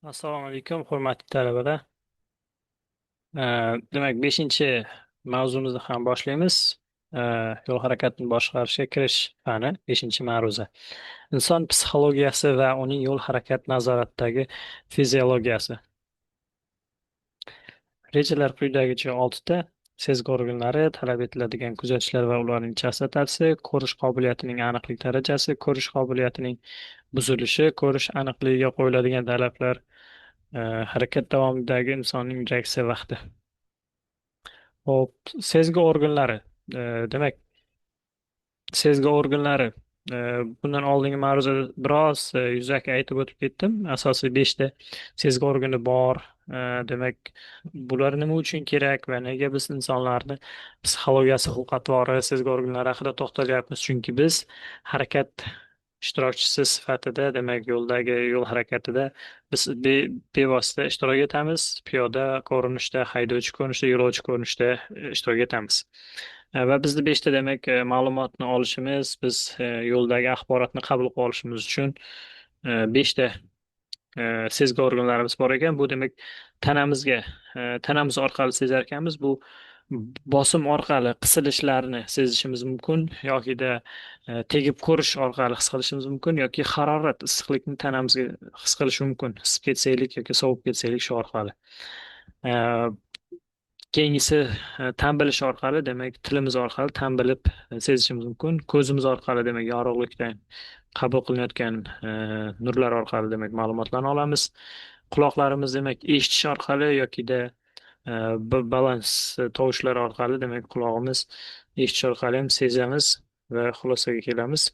Assalomu alaykum, hurmatli talabalar. Demak, beshinchi mavzumizni ham boshlaymiz. Yo'l harakatini boshqarishga kirish fani, beshinchi ma'ruza. Inson psixologiyasi va uning yo'l harakat nazoratidagi fiziologiyasi. Rejalar quyidagicha oltita: sezgi organlari, talab etiladigan kuzatishlar va ularning chastotasi, ko'rish qobiliyatining aniqlik darajasi, ko'rish qobiliyatining buzilishi, ko'rish aniqligiga qo'yiladigan talablar, harakat davomidagi insonning reaksiya vaqti. Hop, sezgi organlari. Demak, sezgi organlari. Bundan oldingi ma'ruzada biroz yuzaki aytib o'tib ketdim. Asosiy beshta sezgi organi bor. Demak, bular nima uchun kerak va nega biz insonlarni psixologiyasi, xulq-atvori, sezgi organlari haqida to'xtalyapmiz? Chunki biz harakat ishtirokchisi sifatida, demak, yo'l harakatida biz bevosita ishtirok etamiz. Piyoda ko'rinishda, haydovchi ko'rinishda, yo'lovchi ko'rinishda ishtirok etamiz. Va bizni beshta demak ma'lumotni olishimiz, biz yo'ldagi axborotni qabul qilib olishimiz uchun beshta sezgi organlarimiz bor ekan. Bu demak tanamizga, tanamiz orqali sezar ekanmiz. Bu bosim orqali qisilishlarni sezishimiz mumkin, yokida tegib ko'rish orqali his qilishimiz mumkin, yoki harorat, issiqlikni tanamizga his qilish mumkin. Isib ketsaylik yoki sovib ketsaylik shu orqali. E, Keyingisi ta'm bilish orqali, demak tilimiz orqali ta'm bilib sezishimiz mumkin. Ko'zimiz orqali, demak yorug'likdan qabul qilinayotgan nurlar orqali demak ma'lumotlarni olamiz. Quloqlarimiz demak eshitish orqali yokida balans tovushlar orqali, demak qulog'imiz eshitish orqali ham sezamiz va xulosaga kelamiz.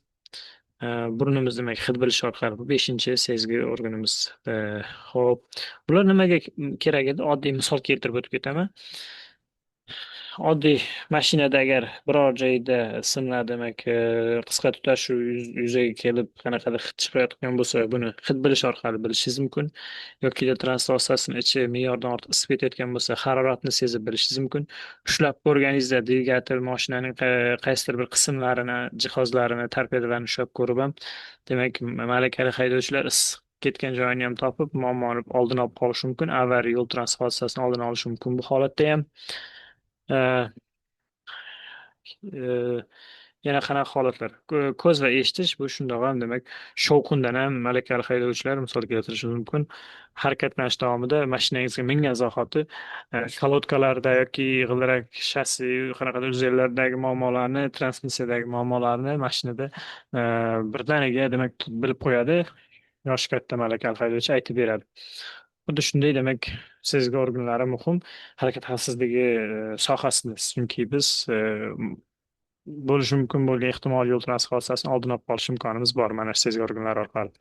Burnimiz demak hid bilish orqali, bu beshinchi sezgi organimiz. Ho'p, bular nimaga kerak edi? Oddiy misol keltirib o'tib ketaman. Oddiy mashinada agar biror joyda simlar demak qisqa tutashuv yuzaga kelib qanaqadir hid chiqayotgan bo'lsa, buni hid bilish orqali bilishingiz mumkin. Yoki transport vositasini ichi me'yordan ortiq isib ketayotgan bo'lsa, haroratni sezib bilishingiz mumkin. Ushlab ko'rganingizda dvigatel mashinaning qaysidir bir qismlarini, jihozlarini, torpedalarini ushlab ko'rib ham, demak malakali haydovchilar issiq ketgan joyini ham topib, muammoni oldini olib qolishi mumkin. Avariya yo'l transport hodisasini oldini olishi mumkin bu holatda ham. Э, э, Yana qanaqa holatlar? Ko'z va eshitish bu shundoq ham demak shovqindan ham malakali haydovchilar misol keltirishi mumkin. Harakatlanish davomida mashinangizga mingan zahoti kolodkalarda yoki g'ildirak shassi qanaqadir uzellardagi muammolarni, transmissiyadagi muammolarni mashinada birdaniga demak bilib qo'yadi. Yoshi katta malakali haydovchi aytib beradi. Xuddi shunday demak sezgi organlari muhim harakat xavfsizligi sohasida, chunki biz bo'lishi mumkin bo'lgan ehtimoliy yo'l transport hodisasini oldini olib qolish imkonimiz bor mana shu sezgi organlar orqali.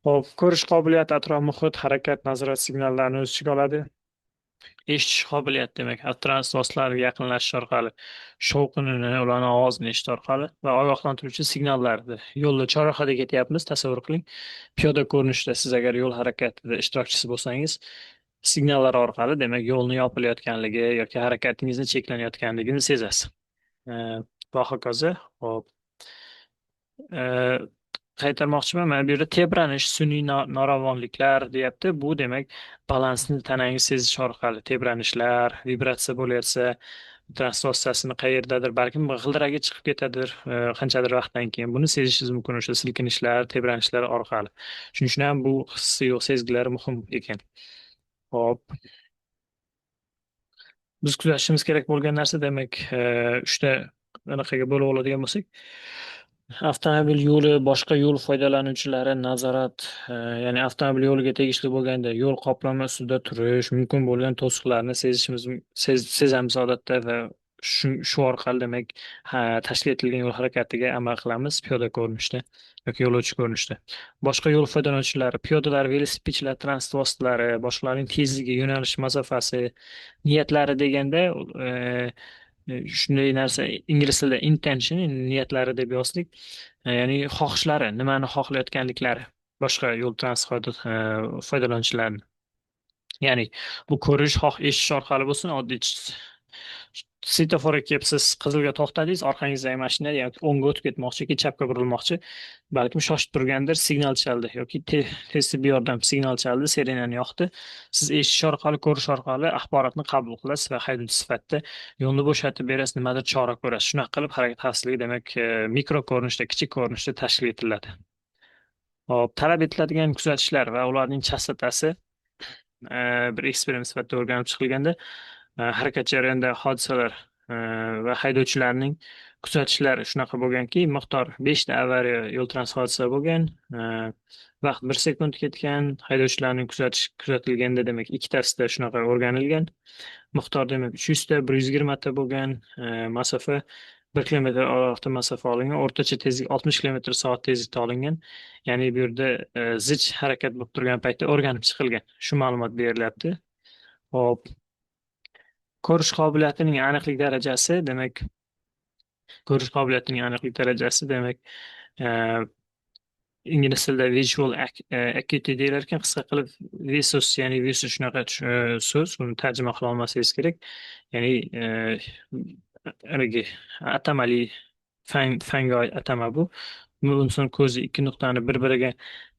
Hop, ko'rish qobiliyati, atrof muhit, harakat, nazorat signallarini o'z ichiga oladi. Eshitish qobiliyati demak transport vositalariga yaqinlashish orqali shovqinini, ularni ovozini eshitish orqali va ogohlantiruvchi signallarni. Yo'lda chorrahada ketyapmiz, tasavvur qiling. Piyoda ko'rinishda siz agar yo'l harakatida ishtirokchisi bo'lsangiz, signallar orqali demak yo'lni yopilayotganligi yoki harakatingizni cheklanayotganligini sezasiz. Va hokazo. Hop. E, Qaytarmoqchiman, mana bu yerda tebranish, sun'iy noravonliklar deyapti. Bu demak balansni tanangiz sezish orqali tebranishlar, vibratsiya bo'layotsa, transport vositasini qayerdadir balkim g'ildiragi chiqib ketadir qanchadir vaqtdan keyin buni sezishingiz mumkin o'sha silkinishlar, tebranishlar orqali. Shuning uchun ham bu hissiy sezgilar muhim ekan. Hop. Biz kuzatishimiz kerak bo'lgan narsa demak uchta anaqaga bo'lib oladigan bo'lsak, avtomobil yo'li, boshqa yo'l foydalanuvchilari, nazorat, ya'ni avtomobil yo'liga tegishli bo'lganda yo'l qoplama ustida turish, mumkin bo'lgan to'siqlarni sezishimiz sezamiz odatda va shu orqali demak tashkil etilgan yo'l harakatiga amal qilamiz piyoda ko'rinishda yoki yo'lovchi ko'rinishda. Boshqa yo'l foydalanuvchilari, piyodalar, velosipedchilar, transport vositalari, boshqalarning tezligi, yo'nalish masofasi, niyatlari deganda shunday narsa ingliz tilida intention niyatlari deb yozdik. Ya'ni xohishlari, nimani xohlayotganliklari boshqa yo'l transport foydalanuvchilarni. Ya'ni bu ko'rish, xoh eshitish orqali bo'lsin, oddiy Svetoforga kelib siz qizilga to'xtadingiz, orqangizdagi mashina yoki o'ngga o'tib ketmoqchi yoki chapga burilmoqchi, balkim shoshib turgandir, signal chaldi yoki tez tibbiy yordam signal chaldi, sirenani yoqdi. Siz eshitish orqali, ko'rish orqali axborotni qabul qilasiz va haydovchi sifatida yo'lni bo'shatib berasiz, nimadir chora ko'rasiz. Shunaqa qilib harakat xavfsizligi demak mikro ko'rinishda, kichik ko'rinishda tashkil etiladi. Hop, talab etiladigan kuzatishlar va ularning chastotasi bir eksperiment sifatida o'rganib chiqilganda harakat jarayonida hodisalar va haydovchilarning kuzatishlari shunaqa bo'lganki, miqdor 5 ta avariya yo'l transport hodisa bo'lgan, vaqt 1 sekund ketgan, haydovchilarning kuzatilganda demak ikkitasida shunaqa o'rganilgan, miqdor demak 300 ta, 120 ta bo'lgan, masofa 1 kilometr oraliqda masofa olingan, o'rtacha tezlik 60 km/soat tezlikda olingan. Ya'ni bu yerda zich harakat bo'lib turgan paytda o'rganib chiqilgan. Shu ma'lumot berilyapti. Hop, ko'rish qobiliyatining aniqlik darajasi, demak, ko'rish qobiliyatining aniqlik darajasi, demak, e, ingliz tilida visual acuity deyilar ekan, qisqa qilib visus, ya'ni visus shunaqa so'z, uni tarjima qila olmasangiz kerak. Ya'ni haligi atamali fanga oid atama bu. Bu inson ko'zi ikki nuqtani bir-biriga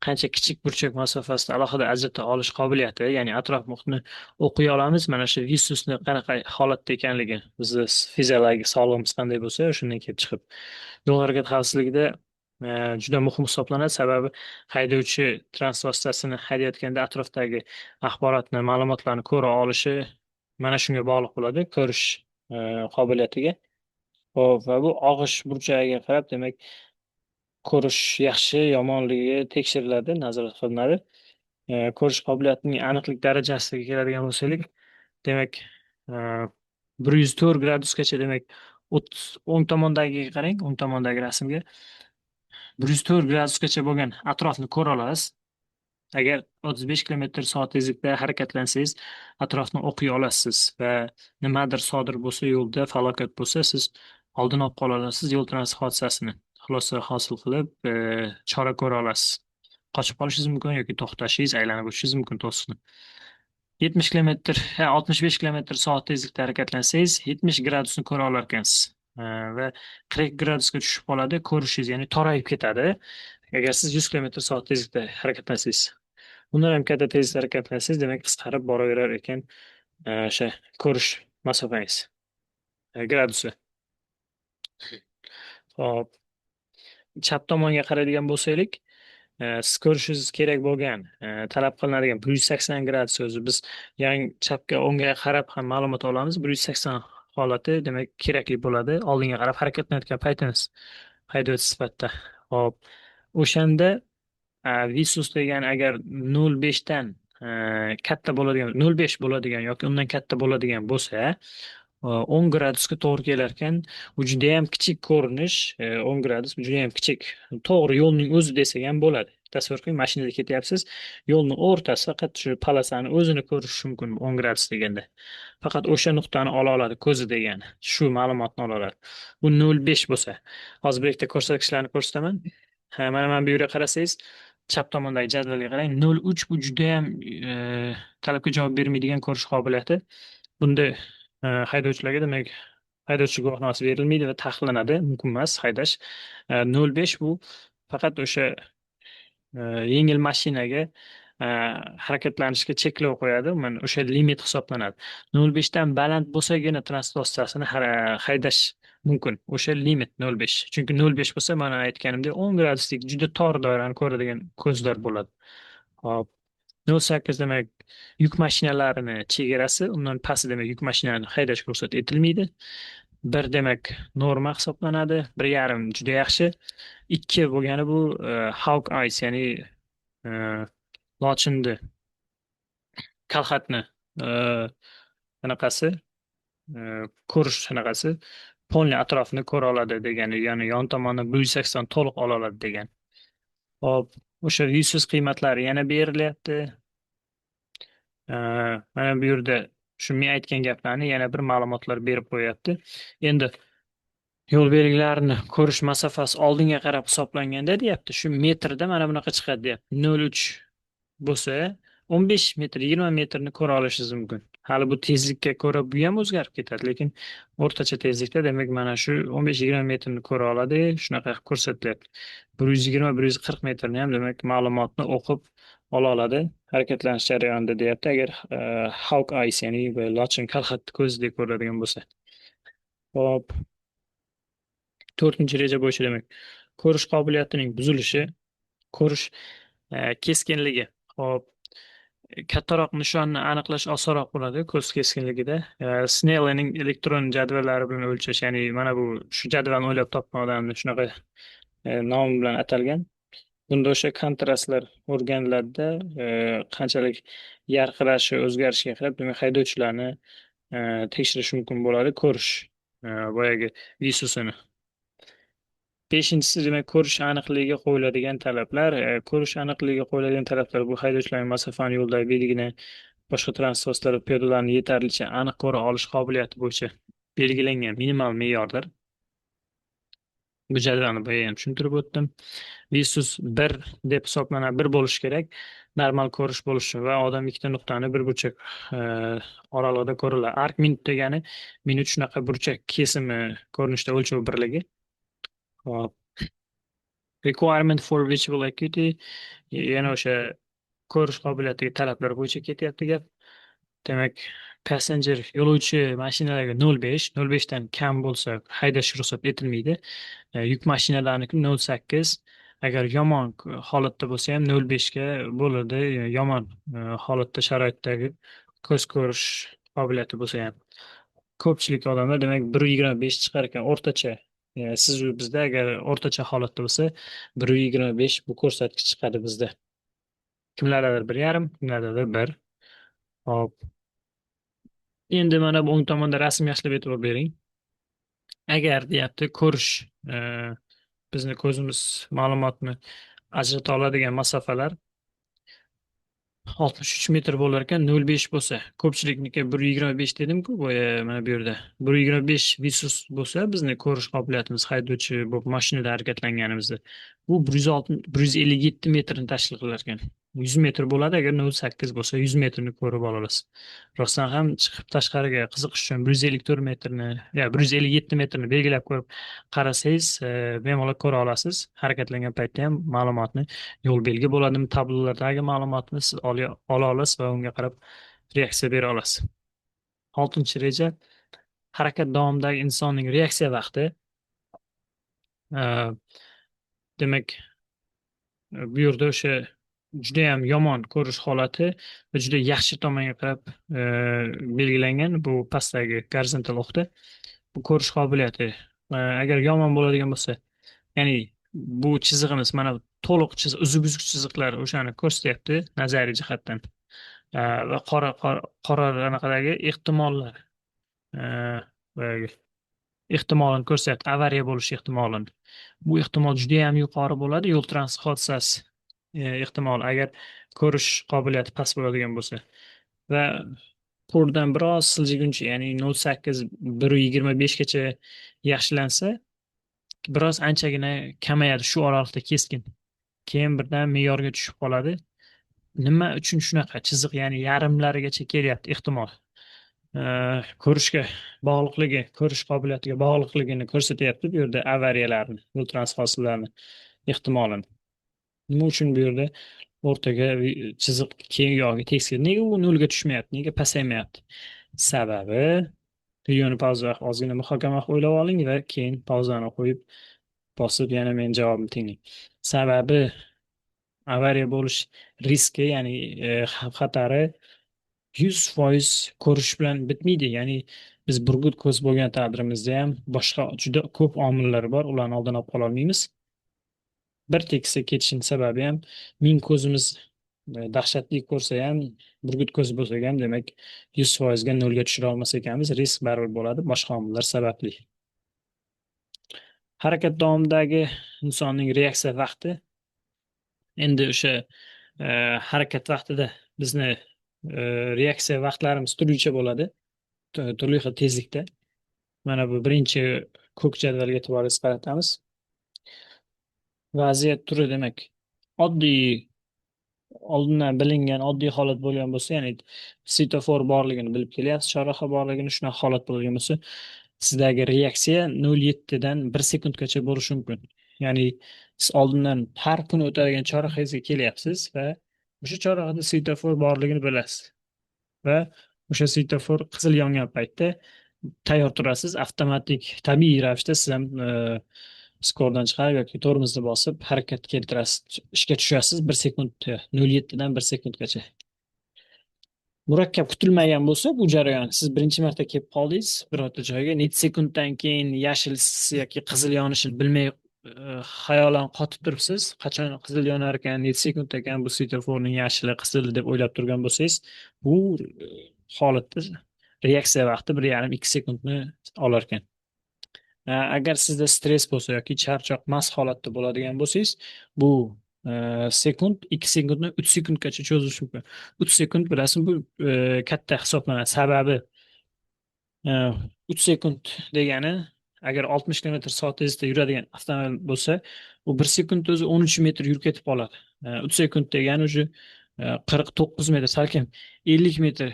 qancha kichik burchak masofasida alohida ajrata olish qobiliyati, ya'ni atrof muhitni o'qiy olamiz. Mana shu visusni qanaqa holatda ekanligi, bizni fiziologik sog'lig'imiz qanday bo'lsa, shundan kelib chiqib. Yo'l harakati xavfsizligida juda muhim hisoblanadi, sababi haydovchi transport vositasini haydayotganda atrofdagi axborotni, ma'lumotlarni ko'ra olishi mana shunga bog'liq bo'ladi, ko'rish qobiliyatiga. Hop, va bu og'ish burchagiga qarab, demak, ko'rish yaxshi yomonligi tekshiriladi, nazorat qilinadi. Ko'rish qobiliyatining aniqlik darajasiga keladigan bo'lsak, demak, 104 gradusgacha, demak, o'ng tomondagiga qarang, o'ng tomondagi rasmga 104 gradusgacha bo'lgan atrofni ko'ra olasiz. Agar 35 km/soat tezlikda harakatlansangiz, atrofni o'qiy olasiz va nimadir sodir bo'lsa, yo'lda falokat bo'lsa, siz oldin olib qola olasiz yo'l transport hodisasini. Xulosa hosil qilib, chora ko'ra olasiz. Qochib qolishingiz mumkin yoki to'xtashingiz, aylanib o'tishingiz mumkin to'siqni. 70 km, 65 km/soat tezlikda harakatlansangiz, 70 gradusni ko'ra olar ekansiz. Va 40 gradusga tushib qoladi ko'rishingiz, ya'ni torayib ketadi. Agar siz 100 km/soat tezlikda harakatlansangiz. Undan ham katta tezlikda harakatlansangiz, demak qisqarib boraverar ekan o'sha ko'rish masofangiz, gradusi. Hop, chap tomonga qaraydigan bo'lsaylik, siz ko'rishingiz kerak bo'lgan, talab qilinadigan 180 gradus o'zi biz yang chapga o'ngga qarab ham ma'lumot olamiz. 180 holati demak kerakli bo'ladi oldinga qarab harakatlanayotgan paytimiz haydovchi sifatida. Hop, o'shanda visus degani agar 0,5 dan katta bo'ladigan, 0,5 bo'ladigan yoki undan katta bo'ladigan bo'lsa, 10 gradusga to'g'ri kelar ekan. Bu juda ham kichik ko'rinish, 10 gradus bu juda ham kichik. To'g'ri yo'lning o'zi desak ham bo'ladi. Tasavvur qiling, mashinada ketyapsiz, yo'lning o'rtasi faqat shu polosani o'zini ko'rish mumkin 10 gradus deganda. Faqat o'sha nuqtani ola oladi ko'zi degani. Shu ma'lumotni ola oladi. Bu 0,5 bo'lsa, hozir bir ikkita ko'rsatkichlarni ko'rsataman. Mana bu yerga qarasangiz, chap tomondagi jadvalga qarang, 0,3 bu juda ham talabga javob bermaydigan ko'rish qobiliyati. Bunda haydovchilarga demak haydovchi guvohnomasi berilmaydi va taqiqlanadi, mumkin emas haydash. 0,5 bu faqat o'sha yengil mashinaga harakatlanishga cheklov qo'yadi, mana o'sha limit hisoblanadi. 0,5 dan baland bo'lsagina transport vositasini haydash mumkin. O'sha limit 0,5. Chunki 0,5 bo'lsa, mana aytganimdek 10 graduslik juda tor doirani ko'radigan ko'zlar bo'ladi. Hop, 0,8 demak yuk mashinalarini chegarasi, undan pasti demak yuk mashinalarini haydashga ruxsat etilmaydi. 1 demak norma hisoblanadi, 1,5 juda yaxshi. 2 bo'lgani bu hawk eyes, ya'ni lochinni, kalxatni anaqasi, ko'rish anaqasi polni atrofini ko'ra oladi degani, ya'ni yon tomonni 180 to'liq ola oladi degan. Hop, o'sha visus qiymatlari yana berilyapti. Mana bu yerda shu men aytgan gaplarni yana bir ma'lumotlar berib qo'yapti. Endi yo'l belgilarini ko'rish masofasi oldinga qarab hisoblanganda deyapti. Shu metrda mana bunaqa chiqadi deyapti. 0,3 bo'lsa 15 metr, 20 metrni ko'ra olishingiz mumkin. Hali bu tezlikka ko'ra bu ham o'zgarib ketadi, lekin o'rtacha tezlikda demak mana shu 15-20 metrni ko'ra oladi. Shunaqa ko'rsatilyapti. 120, 140 metrni ham demak ma'lumotni o'qib ola oladi harakatlanish jarayonida deyapti. Agar Hawk Eyes ya'ni lochin kalxat ko'zdek ko'radigan bo'lsa. Hop, to'rtinchi reja bo'yicha demak ko'rish qobiliyatining buzilishi, ko'rish keskinligi. Hop, kattaroq nishonni aniqlash osonroq bo'ladi ko'z keskinligida. Snell'ning elektron jadvallari bilan o'lchash, ya'ni mana bu shu jadvalni o'ylab topgan odamni shunaqa nomi bilan atalgan. Bunda o'sha kontrastlar o'rganiladida qanchalik yarqirashi, o'zgarishiga qarab demak haydovchilarni tekshirish mumkin bo'ladi, ko'rish boyagi Vsusini. Beshinchisi demak ko'rish aniqligiga qo'yiladigan talablar. Ko'rish aniqligiga qo'yiladigan talablar bu haydovchilarning masofani yo'ldagi belgini boshqa transport vositalari piyodalarni yetarlicha aniq ko'ra olish qobiliyati bo'yicha belgilangan minimal me'yordir. Bu jadvalni boya ham tushuntirib o'tdim. Visus bir deb hisoblanadi, bir bo'lishi kerak. Normal ko'rish bo'lishi va odam ikkita nuqtani bir burchak oralig'ida ko'riladi. Ark minut degani minut shunaqa burchak kesimi ko'rinishda o'lchov birligi. Hop. Requirement for visual acuity yana o'sha ko'rish qobiliyatiga talablar bo'yicha ketyapti gap. Demak, passenger yo'lovchi mashinalarga 0,5, 0,5 dan kam bo'lsa haydash ruxsat etilmaydi. Yuk mashinalarniki 0,8. Agar yomon holatda bo'lsa ham 0,5 ga bo'ladi. Yomon holatda sharoitdagi ko'z ko'rish qobiliyati bo'lsa ham. Ko'pchilik odamlar demak 1,25 chiqar ekan o'rtacha. Siz u bizda agar o'rtacha holatda bo'lsa 1,25 bu ko'rsatkich chiqadi bizda. Kimlardadir 1,5, kimlardadir 1. Hop. Endi mana bu o'ng tomonda rasm yaxshilab e'tibor bering. Agar deyapti ko'rish e, bizni ko'zimiz ma'lumotni ajrata oladigan masofalar 63 metr bo'lar ekan, 0,5 bo'lsa. Ko'pchilikniki 1,25 dedim-ku boya mana bu yerda. 1,25 Visus bo'lsa bizni ko'rish qobiliyatimiz haydovchi bo'lib mashinada harakatlanganimizda bu 160 157 metrni tashkil qilar ekan. 100 metr bo'ladi agar 0,8 bo'lsa 100 metrni ko'rib ola olasiz. Rostdan ham chiqib tashqariga qiziqish uchun 154 metrni, 157 metrni belgilab ko'rib qarasangiz, bemalol ko'ra olasiz. Harakatlangan paytda ham ma'lumotni yo'l belgi bo'ladimi, tablolardagi ma'lumotni siz ola olasiz va unga qarab reaksiya bera olasiz. 6-reja harakat davomidagi insonning reaksiya vaqti. Demak, bu yerda o'sha judayam yomon ko'rish holati va juda yaxshi tomonga qarab belgilangan bu pastdagi gorizontal o'qda. Bu ko'rish qobiliyati agar yomon bo'ladigan bo'lsa, ya'ni bu chizig'imiz mana to'liq uzuk uzuk chiziqlar o'shani ko'rsatyapti nazariy jihatdan. Va qora anaqadagi ehtimollar boyagi ehtimolini ko'rsatyapti, avariya bo'lish ehtimolini. Bu ehtimol juda ham yuqori bo'ladi, yo'l transport hodisasi ehtimoli agar ko'rish qobiliyati past bo'ladigan bo'lsa. Va to'rtdan biroz siljiguncha, ya'ni 0,8 1,25 gacha yaxshilansa, biroz anchagina kamayadi shu oralikda keskin. Keyin birdan me'yorga tushib qoladi. Nima uchun shunaqa chiziq, ya'ni yarimlarigacha kelyapti ehtimol. Ko'rishga bog'liqligi, ko'rish qobiliyatiga bog'liqligini ko'rsatyapti bu yerda avariyalarni, yo'l transport ehtimolini. Nima uchun bu yerda o'rtaga chiziq keyin yoki tekis, nega u nolga tushmayapti, nega pasaymayapti? Sababi videoni pauza ozgina muhokama qilib o'ylab oling va keyin pauzani qo'yib bosib yana men javobimni tinglang. Sababi avariya bo'lish riski, ya'ni xavf xatari 100% ko'rish bilan bitmaydi. Ya'ni biz burgut ko'z bo'lgan taqdirimizda ham boshqa juda ko'p omillar bor, ularni oldini olib qola olmaymiz. Bir tekisda ketishini sababi ham ming ko'zimiz dahshatli ko'rsa ham, burgut ko'z bo'lsa ham demak 100%ga nolga tushira olmas ekanmiz, risk baribir bo'ladi boshqa omillar sababli. Harakat davomidagi insonning reaksiya vaqti. Endi o'sha harakat vaqtida bizni reaksiya vaqtlarimiz turlicha bo'ladi, turli xil tezlikda. Mana bu birinchi ko'k jadvalga e'tiboringizni qaratamiz. Vaziyat turi demak oddiy oldindan bilingan oddiy holat bo'lgan bo'lsa, ya'ni svetofor borligini bilib kelyapsiz, chorraha borligini, shunaqa holat bo'lgan bo'lsa, sizdagi reaksiya 0,7 dan 1 sekundgacha bo'lishi mumkin. Ya'ni siz oldindan har kuni o'tadigan chorrahangizga kelyapsiz va o'sha chorrahada svetofor borligini bilasiz va o'sha svetofor qizil yongan paytda tayyor turasiz, avtomatik tabiiy ravishda siz ham skordan chiqarib yoki tormozni bosib harakat keltirasiz, ishga tushasiz 1 sekund, 0,7 dan 1 sekundgacha. Murakkab kutilmagan bo'lsa bu jarayon, siz birinchi marta kelib qoldingiz birorta joyga, necha sekunddan keyin yashil yoki qizil yonishini bilmay xayolan qotib turibsiz, qachon qizil yonar ekan, necha sekund ekan bu svetoforning yashili qizili deb o'ylab turgan bo'lsangiz, bu holatda reaksiya vaqti 1,5-2 sekundni olar ekan. Agar sizda stress bo'lsa yoki charchoq mast holatda bo'ladigan bo'lsangiz, bu sekund 2 sekundni 3 sekundgacha cho'zilishi mumkin. 3 sekund bilasizmi, bu katta hisoblanadi. Sababi 3 sekund degani, agar 60 km/soatda yuradigan avtomobil bo'lsa, u 1 sekund o'zi 13 metr yurib ketib qoladi. 3 sekund degani уже 49 metr, salkam 50 metr,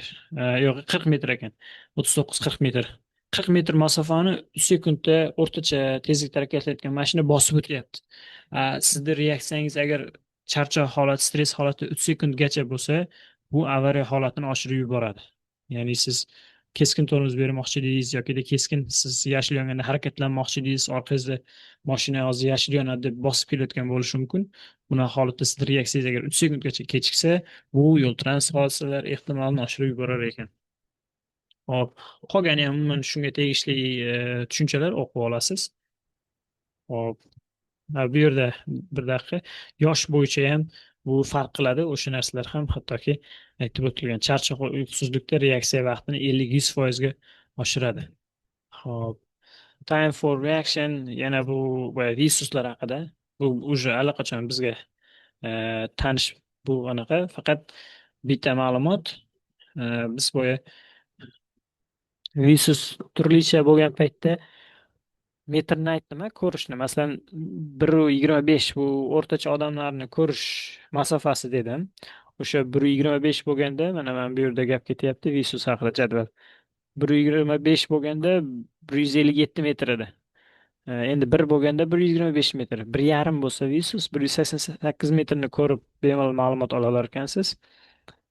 yo'q 40 metr ekan. 39-40 metr. 40 metr masofani 3 sekundda o'rtacha tezlikda harakatlanayotgan mashina bosib o'tyapti. Sizni reaksiyangiz agar charchoq holat, stress holati 3 sekundgacha bo'lsa, bu avariya holatini oshirib yuboradi. Ya'ni siz keskin tormoz bermoqchi edingiz yoki keskin siz yashil yonganda harakatlanmoqchi edingiz, orqangizda mashina hozir yashil yonadi deb bosib kelayotgan bo'lishi mumkin. Bunaqa holatda sizni reaksiyangiz agar 3 sekundgacha kechiksa, bu yo'l transport hodisalari ehtimolini oshirib yuborar ekan. Hop, qolgani ham umuman shunga tegishli tushunchalar o'qib olasiz. Hop, bu yerda bir daqiqa yosh bo'yicha ham bu farq qiladi. O'sha narsalar ham hattoki aytib o'tilgan. Charchoq va uyqusizlikda reaksiya vaqtini 50-100% ga oshiradi. Hop, time for reaction yana bu resurslar haqida. Bu уже allaqachon bizga tanish bu anaqa, faqat bitta ma'lumot. Biz boya Visus turlicha bo'lgan paytda metrni aytdim, ko'rishni. Masalan, 1,25 bu o'rtacha odamlarni ko'rish masofasi dedim. O'sha 1,25 bo'lganda, mana bu yerda gap ketyapti Visus haqida jadval. 1,25 bo'lganda 157 metr edi. Endi 1 bo'lganda 1,25 metr. 1,5 bo'lsa Visus 188 metrni ko'rib bemalol ma'lumot ola olar ekansiz.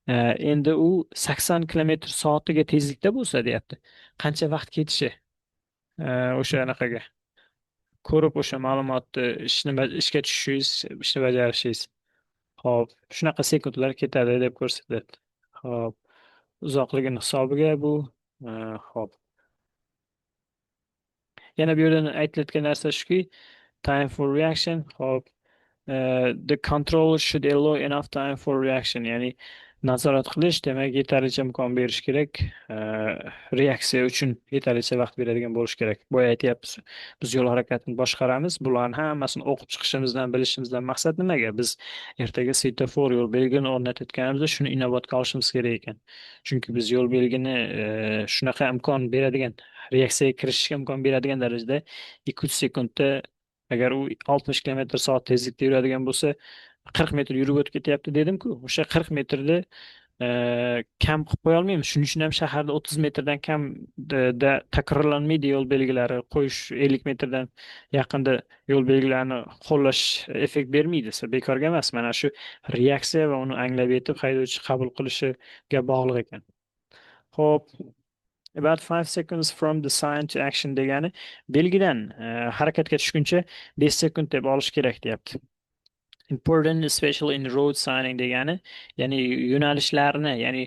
Endi u 80 km/soatiga tezlikda bo'lsa deyapti. Qancha vaqt ketishi o'sha anaqaga ko'rib o'sha ma'lumotni ishga tushishingiz, ishni bajarishingiz. Hop, shunaqa sekundlar ketadi deb ko'rsatadi. Hop, uzoqligini hisobiga bu. Hop. Yana bu yerda aytilayotgan narsa shuki, time for reaction. Hop. The controller should allow enough time for reaction. Ya'ni nazorat qilish, demak, yetarlicha imkon berish kerak. Reaksiya uchun yetarlicha vaqt beradigan bo'lish kerak. Boya aytyapmiz, biz yo'l harakatini boshqaramiz. Bularning hammasini o'qib chiqishimizdan, bilishimizdan maqsad nimaga? Biz ertaga svetofor yo'l belgini o'rnatayotganimizda shuni inobatga olishimiz kerak ekan. Chunki biz yo'l belgini shunaqa imkon beradigan, reaksiyaga kirishishga imkon beradigan darajada 2-3 sekundda, agar u 60 km/soat tezlikda yuradigan bo'lsa, 40 metr yurib o'tib ketyapti dedim-ku. O'sha 40 metrda kam qilib qo'ya olmaymiz. Shuning uchun ham shaharda 30 metrdan kam takrorlanmaydi yo'l belgilari qo'yish, 50 metrdan yaqinda yo'l belgilarini qo'llash effekt bermaydi. Bekorga emas. Mana shu reaksiya va uni anglab yetib haydovchi qabul qilishiga bog'liq ekan. Xo'p, about 5 seconds from the sign to action degani belgidan harakatga tushguncha 5 sekund deb olish kerak deyapti. Important, especially in road signing degani, ya'ni yo'nalishlarni, ya'ni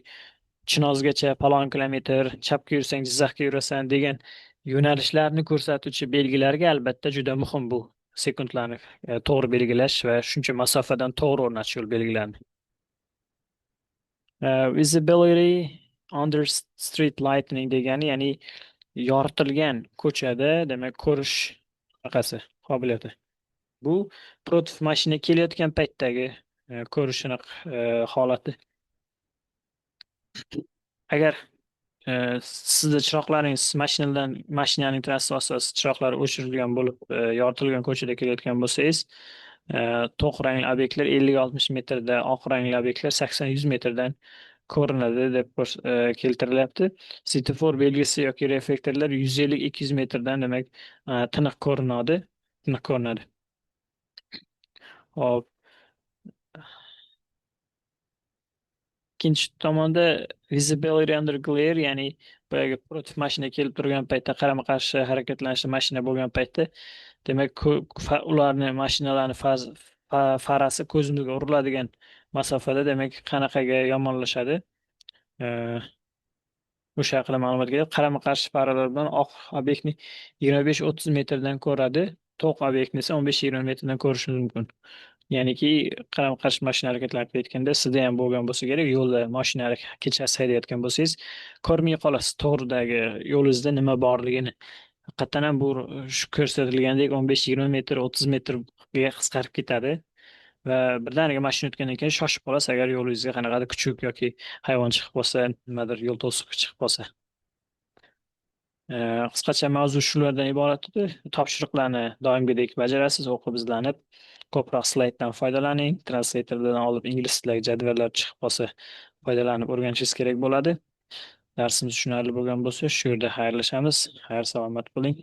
Chinozgacha falon kilometr, chapga yursang Jizzaxga yurasan degan yo'nalishlarni ko'rsatuvchi belgilarga albatta juda muhim bu sekundlarni to'g'ri belgilash va shuncha masofadan to'g'ri o'rnatish yo'l belgilarini. Visibility under street lighting degani, ya'ni yoritilgan ko'chada, demak, ko'rish anaqasi, qobiliyati. Bu protiv mashina kelayotgan paytdagi ko'rishini holati. Agar sizni chiroqlaringiz mashinaning transport vositasi chiroqlari o'chirilgan bo'lib, yoritilgan ko'chada kelayotgan bo'lsangiz, To'q rangli obyektlar 50-60 metrda, oq rangli obyektlar 80-100 metrdan ko'rinadi deb keltirilyapti. Svetofor belgisi yoki reflektorlar 150-200 metrdan, demak, tiniq ko'rinadi. Tiniq ko'rinadi. Hop. Ikkinchi tomonda visibility under glare, ya'ni boyagi protiv mashina kelib turgan paytda, qarama qarshi harakatlanishli mashina bo'lgan paytda, demak, ularni mashinalarni farasi ko'zimizga uriladigan masofada, demak, qanaqaga yomonlashadi. E, O'sha haqida ma'lumot keladi. Qarama qarshi faralar bilan oq obyektni 25-30 metrdan ko'radi. To'q obyektni esa 15-20 metrdan ko'rishimiz mumkin. Ya'niki qarama qarshi mashina harakatlanib ketganda sizda ham bo'lgan bo'lsa kerak, yo'lda mashina kechasi haydayotgan bo'lsangiz ko'rmay qolasiz to'g'ridagi yo'lingizda nima borligini. Haqiqatdan ham bu shu ko'rsatilgandek 15-20 metr, 30 metrga qisqarib ketadi va birdaniga mashina o'tgandan keyin shoshib qolasiz agar yo'lingizga qanaqadir kuchuk yoki hayvon chiqib qolsa, nimadir yo'l to'siq chiqib qolsa. Qisqacha mavzu shulardan iborat edi. Topshiriqlarni doimgidek bajarasiz, o'qib izlanib, ko'proq slayddan foydalaning. Translatordan olib ingliz tilidagi jadvallar chiqib qolsa, foydalanib o'rganishingiz kerak bo'ladi. Darsimiz tushunarli bo'lgan bo'lsa, shu yerda xayrlashamiz. Xayr, salomat bo'ling.